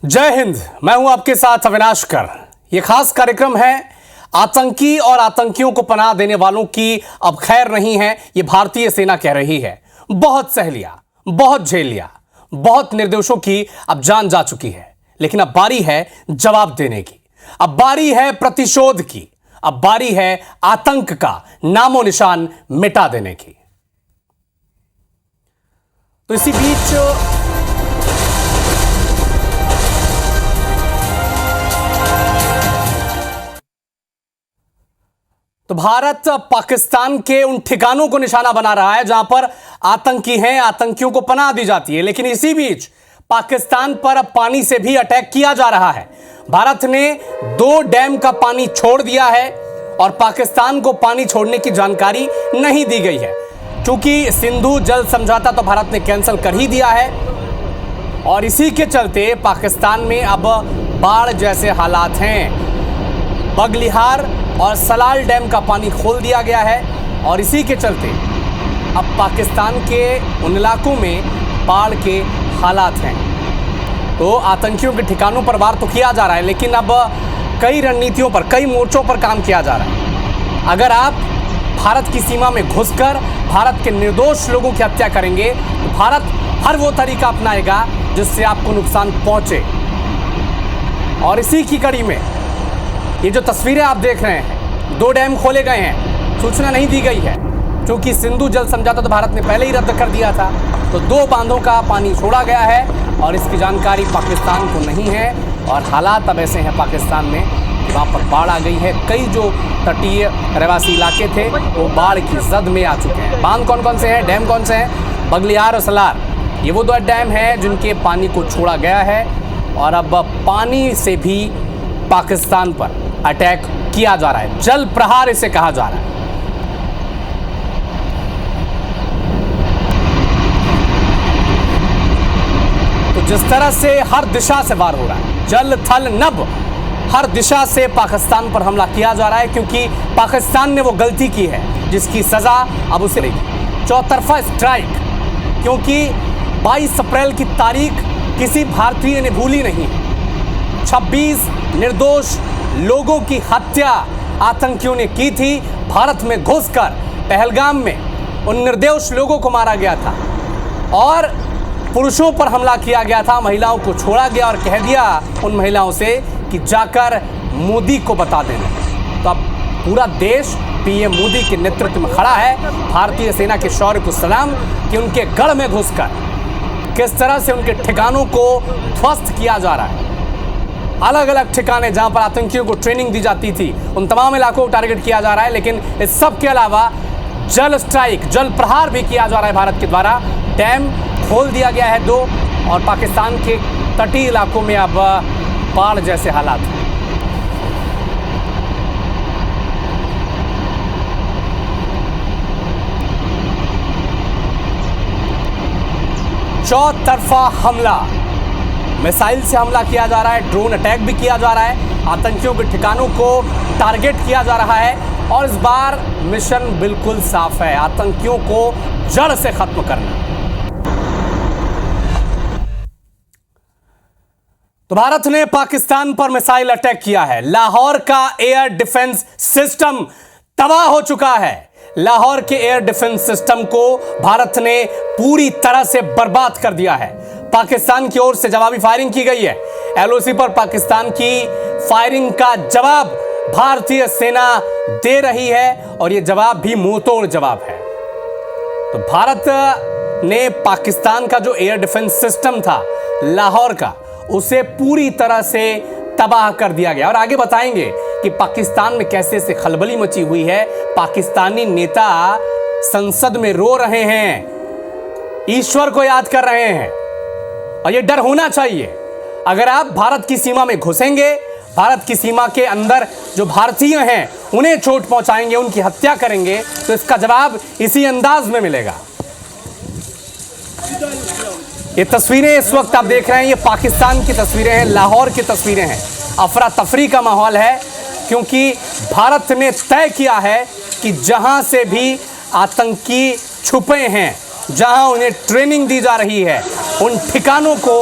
जय हिंद। मैं हूं आपके साथ अविनाश कर। यह खास कार्यक्रम है आतंकी और आतंकियों को पनाह देने वालों की अब खैर नहीं है, यह भारतीय सेना कह रही है। बहुत सह लिया, बहुत झेल लिया, बहुत निर्दोषों की अब जान जा चुकी है, लेकिन अब बारी है जवाब देने की, अब बारी है प्रतिशोध की, अब बारी है आतंक का नामो निशान मिटा देने की। तो इसी बीच तो भारत पाकिस्तान के उन ठिकानों को निशाना बना रहा है जहां पर आतंकी हैं, आतंकियों को पनाह दी जाती है। लेकिन इसी बीच पाकिस्तान पर अब पानी से भी अटैक किया जा रहा है। भारत ने 2 डैम का पानी छोड़ दिया है और पाकिस्तान को पानी छोड़ने की जानकारी नहीं दी गई है, क्योंकि सिंधु जल समझौता तो भारत ने कैंसिल कर ही दिया है। और इसी के चलते पाकिस्तान में अब बाढ़ जैसे हालात हैं। बगलिहार और सलाल डैम का पानी खोल दिया गया है और इसी के चलते अब पाकिस्तान के उन इलाकों में बाढ़ के हालात हैं। तो आतंकियों के ठिकानों पर वार तो किया जा रहा है, लेकिन अब कई रणनीतियों पर, कई मोर्चों पर काम किया जा रहा है। अगर आप भारत की सीमा में घुसकर भारत के निर्दोष लोगों की हत्या करेंगे तो भारत हर वो तरीका अपनाएगा जिससे आपको नुकसान पहुंचे। और इसी की कड़ी में ये जो तस्वीरें आप देख रहे हैं, 2 डैम खोले गए हैं, सूचना नहीं दी गई है क्योंकि सिंधु जल समझौता तो भारत ने पहले ही रद्द कर दिया था। तो 2 बांधों का पानी छोड़ा गया है और इसकी जानकारी पाकिस्तान को नहीं है। और हालात अब ऐसे हैं पाकिस्तान में कि वहाँ पर बाढ़ आ गई है। कई जो तटीय रहवासी इलाके थे वो बाढ़ की जद में आ चुके हैं। बांध कौन कौन से हैं, डैम कौन से हैं? बगलिहार और सलार, ये वो 2 डैम हैं जिनके पानी को छोड़ा गया है। और अब पानी से भी पाकिस्तान पर अटैक किया जा रहा है, जल प्रहार इसे कहा जा रहा है। तो जिस तरह से हर दिशा से वार हो रहा है, जल थल नभ, हर दिशा से पाकिस्तान पर हमला किया जा रहा है, क्योंकि पाकिस्तान ने वो गलती की है जिसकी सजा अब उसे मिलेगी। चौतरफा स्ट्राइक, क्योंकि 22 अप्रैल की तारीख किसी भारतीय ने भूली नहीं। 26 निर्दोष लोगों की हत्या आतंकियों ने की थी। भारत में घुसकर पहलगाम में उन निर्दोष लोगों को मारा गया था और पुरुषों पर हमला किया गया था। महिलाओं को छोड़ा गया और कह दिया उन महिलाओं से कि जाकर मोदी को बता देना। तो अब पूरा देश पीएम मोदी के नेतृत्व में खड़ा है। भारतीय सेना के शौर्य को सलाम कि उनके गढ़ में घुसकर किस तरह से उनके ठिकानों को ध्वस्त किया जा रहा है। अलग अलग ठिकाने जहां पर आतंकियों को ट्रेनिंग दी जाती थी, उन तमाम इलाकों को टारगेट किया जा रहा है। लेकिन इस सब के अलावा जल स्ट्राइक, जल प्रहार भी किया जा रहा है भारत के द्वारा। डैम खोल दिया गया है 2 और पाकिस्तान के तटीय इलाकों में अब बाढ़ जैसे हालात हैं। चौतरफा हमला, मिसाइल से हमला किया जा रहा है, ड्रोन अटैक भी किया जा रहा है, आतंकियों के ठिकानों को टारगेट किया जा रहा है। और इस बार मिशन बिल्कुल साफ है, आतंकियों को जड़ से खत्म करना। तो भारत ने पाकिस्तान पर मिसाइल अटैक किया है। लाहौर का एयर डिफेंस सिस्टम तबाह हो चुका है। लाहौर के एयर डिफेंस सिस्टम को भारत ने पूरी तरह से बर्बाद कर दिया है। पाकिस्तान की ओर से जवाबी फायरिंग की गई है। एलओसी पर पाकिस्तान की फायरिंग का जवाब भारतीय सेना दे रही है और यह जवाब भी मुंहतोड़ जवाब है। तो भारत ने पाकिस्तान का जो एयर डिफेंस सिस्टम था लाहौर का, उसे पूरी तरह से तबाह कर दिया गया। और आगे बताएंगे कि पाकिस्तान में कैसे से खलबली मची हुई है। पाकिस्तानी नेता संसद में रो रहे हैं, ईश्वर को याद कर रहे हैं। और यह डर होना चाहिए, अगर आप भारत की सीमा में घुसेंगे, भारत की सीमा के अंदर जो भारतीय हैं उन्हें चोट पहुंचाएंगे, उनकी हत्या करेंगे, तो इसका जवाब इसी अंदाज में मिलेगा। ये तस्वीरें इस वक्त आप देख रहे हैं, ये पाकिस्तान की तस्वीरें हैं, लाहौर की तस्वीरें हैं। अफरा तफरी का माहौल है, क्योंकि भारत ने तय किया है कि जहां से भी आतंकी छुपे हैं, जहां उन्हें ट्रेनिंग दी जा रही है, उन ठिकानों को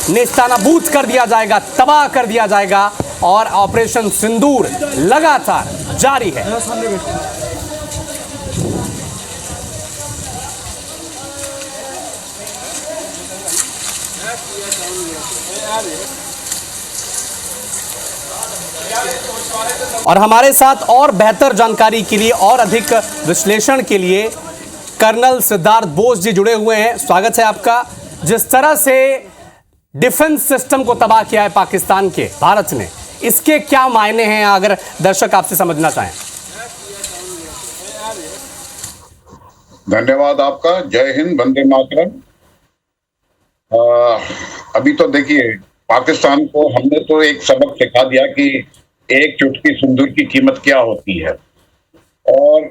नेस्तनाबूद कर दिया जाएगा, तबाह कर दिया जाएगा और ऑपरेशन सिंदूर लगातार जारी है। और हमारे साथ और बेहतर जानकारी के लिए और अधिक विश्लेषण के लिए कर्नल सिद्धार्थ बोस जी जुड़े हुए हैं। स्वागत है आपका। जिस तरह से डिफेंस सिस्टम को तबाह किया है पाकिस्तान के भारत ने, इसके क्या मायने हैं अगर दर्शक आपसे समझना चाहें? धन्यवाद आपका। जय हिंद, वंदे मातरम। अभी तो देखिए, पाकिस्तान को हमने तो एक सबक सिखा दिया कि एक चुटकी सिंदूर की कीमत क्या होती है, और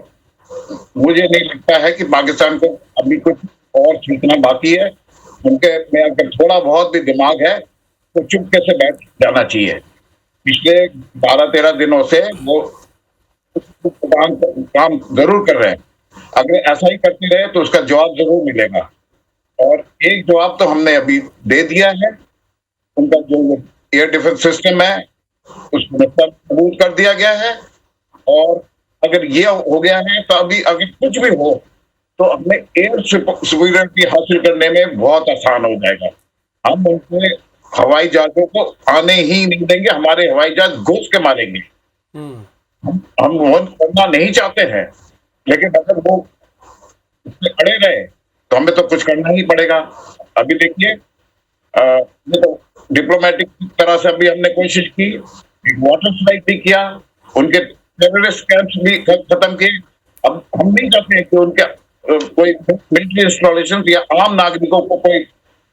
मुझे नहीं लगता है कि पाकिस्तान को अभी कुछ और सीखना बाकी है। उनके में अगर थोड़ा बहुत भी दिमाग है तो चुपके से बैठ जाना चाहिए। पिछले 12-13 दिनों से वो काम जरूर कर रहे हैं। अगर ऐसा ही करते रहे तो उसका जवाब जरूर मिलेगा, और एक जवाब तो हमने अभी दे दिया है। उनका जो एयर डिफेंस सिस्टम है उसको नबूद कर दिया गया है, और अगर ये हो गया है तो अभी अगर कुछ भी हो तो अपने एयर सुपीरियरिटी हासिल करने में बहुत आसान हो जाएगा। हम उनके हवाई जहाजों को आने ही नहीं देंगे, हमारे हवाई जहाज घुस के मारेंगे। हम वो करना नहीं चाहते हैं, लेकिन अगर वो उसमें अड़े रहे तो हमें तो कुछ करना ही पड़ेगा। अभी देखिए, तो डिप्लोमेटिक तरह से अभी हमने कोशिश की, वाटर स्ट्राइक भी किया, उनके टेररिस्ट कैंप्स भी खत्म किए। अब हम नहीं चाहते हैं कि उनके कोई मिलिट्री इंस्टॉलेशन या आम नागरिकों को कोई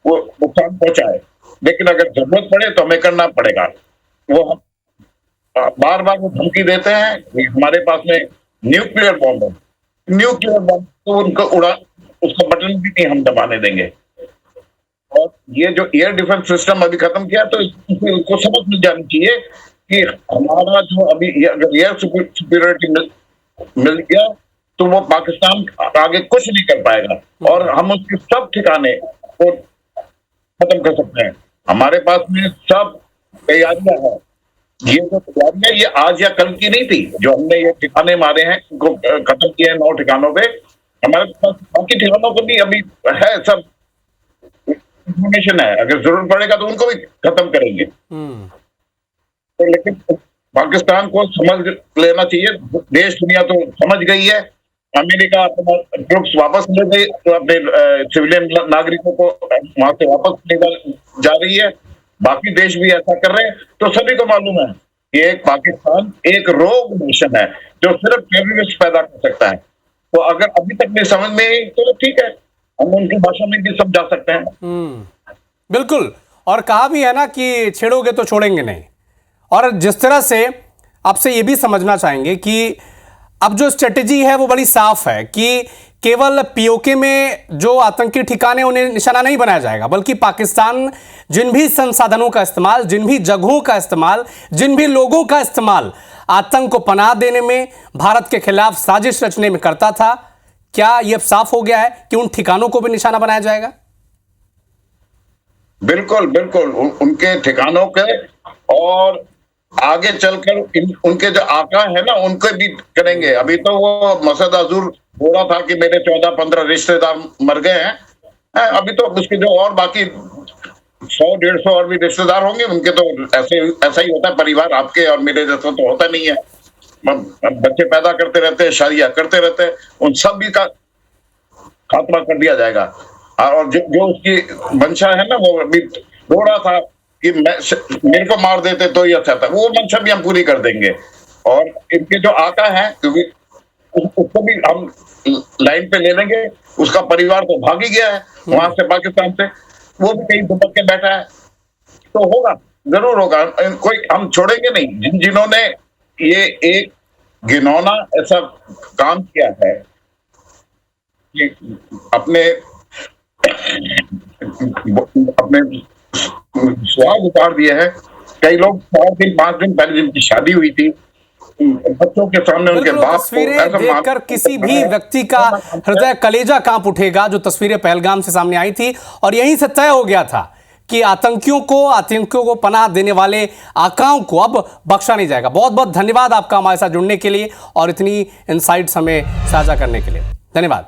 नुकसान पहुंचाए, लेकिन अगर जरूरत पड़े तो हमें करना पड़ेगा। वो हम बार बार वो धमकी देते हैं कि हमारे पास में न्यूक्लियर बॉम्ब है, न्यूक्लियर बॉम्ब तो उनको उसका बटन भी नहीं हम दबाने देंगे। और ये जो एयर डिफेंस सिस्टम अभी खत्म किया तो इसको समझ में जानी चाहिए कि हमारा जो अभी अगर एयर सुपीरियरिटी मिल गया तो वो पाकिस्तान आगे कुछ नहीं कर पाएगा, और हम उसके सब ठिकाने को खत्म कर सकते हैं। हमारे पास में सब तैयारियां हैं। ये जो तैयारियां ये आज या कल की नहीं थी, जो हमने ये ठिकाने मारे हैं, खत्म किए हैं 9 ठिकानों पे। हमारे पास बाकी ठिकानों को भी अभी है, सब इंफॉर्मेशन है। अगर जरूरत पड़ेगा तो उनको भी खत्म करेंगे। तो लेकिन पाकिस्तान को समझ लेना चाहिए, देश दुनिया तो समझ गई है। अमेरिका अपना ट्रुप्स वापस ले गई, तो अपने सिविलियन नागरिकों को वहां से वापस ले जा रही है। बाकी देश भी ऐसा कर रहे हैं। तो सभी को मालूम है कि एक पाकिस्तान एक रोग नेशन है जो सिर्फ टेररिस्ट पैदा कर सकता है। तो अगर अभी तक नहीं समझ में आई तो ठीक है, हम उनकी भाषा में भी समझा सकते हैं। बिल्कुल। और कहा भी है ना कि छेड़ोगे तो छोड़ेंगे नहीं। और जिस तरह से आपसे ये भी समझना चाहेंगे कि अब जो स्ट्रेटेजी है वो बड़ी साफ है कि केवल पीओके में जो आतंकी ठिकाने उन्हें निशाना नहीं बनाया जाएगा, बल्कि पाकिस्तान जिन भी संसाधनों का इस्तेमाल, जिन भी जगहों का इस्तेमाल, जिन भी लोगों का इस्तेमाल आतंक को पनाह देने में, भारत के खिलाफ साजिश रचने में करता था, क्या यह साफ हो गया है कि उन ठिकानों को भी निशाना बनाया जाएगा? बिल्कुल बिल्कुल, उनके ठिकानों के, और आगे चलकर उनके जो आका है ना उनको भी करेंगे। अभी तो वो मसद अजूर हो रहा था कि मेरे 14-15 रिश्तेदार मर गए हैं। अभी तो उसके जो और बाकी 100-150 और भी रिश्तेदार होंगे, उनके तो ऐसा ही होता है। परिवार आपके और मेरे जैसा तो होता नहीं है। बच्चे पैदा करते रहते हैं, शादियां करते रहते हैं, उन सब भी का खात्मा कर दिया जाएगा। और जो उसकी मंशा है ना, वो अभी रो रहा था कि मेरे को मार देते तो ये अच्छा था, वो मंशा भी हम पूरी कर देंगे। और इनके जो आका है, क्योंकि उसको भी हम लाइन पे ले लेंगे। उसका परिवार तो भाग ही गया है वहां से, पाकिस्तान से, वो भी कहीं दुबक के बैठा है। तो होगा, जरूर होगा, कोई हम छोड़ेंगे नहीं। जिन्होंने ये एक घिनौना ऐसा काम किया है कि अपने स्वाद उतार दिए हैं। कई लोग 4-5 दिन पहले जिनकी शादी हुई थी, बच्चों के सामने उनके बाप तस्वीरें देखकर किसी भी व्यक्ति का हृदय कलेजा कांप उठेगा। जो तस्वीरें पहलगाम से सामने आई थी, और यहीं से तय हो गया था कि आतंकियों को पनाह देने वाले आकाओं को अब बख्शा नहीं जाएगा। बहुत बहुत धन्यवाद आपका हमारे साथ जुड़ने के लिए और इतनी इनसाइट्स हमें साझा करने के लिए। धन्यवाद।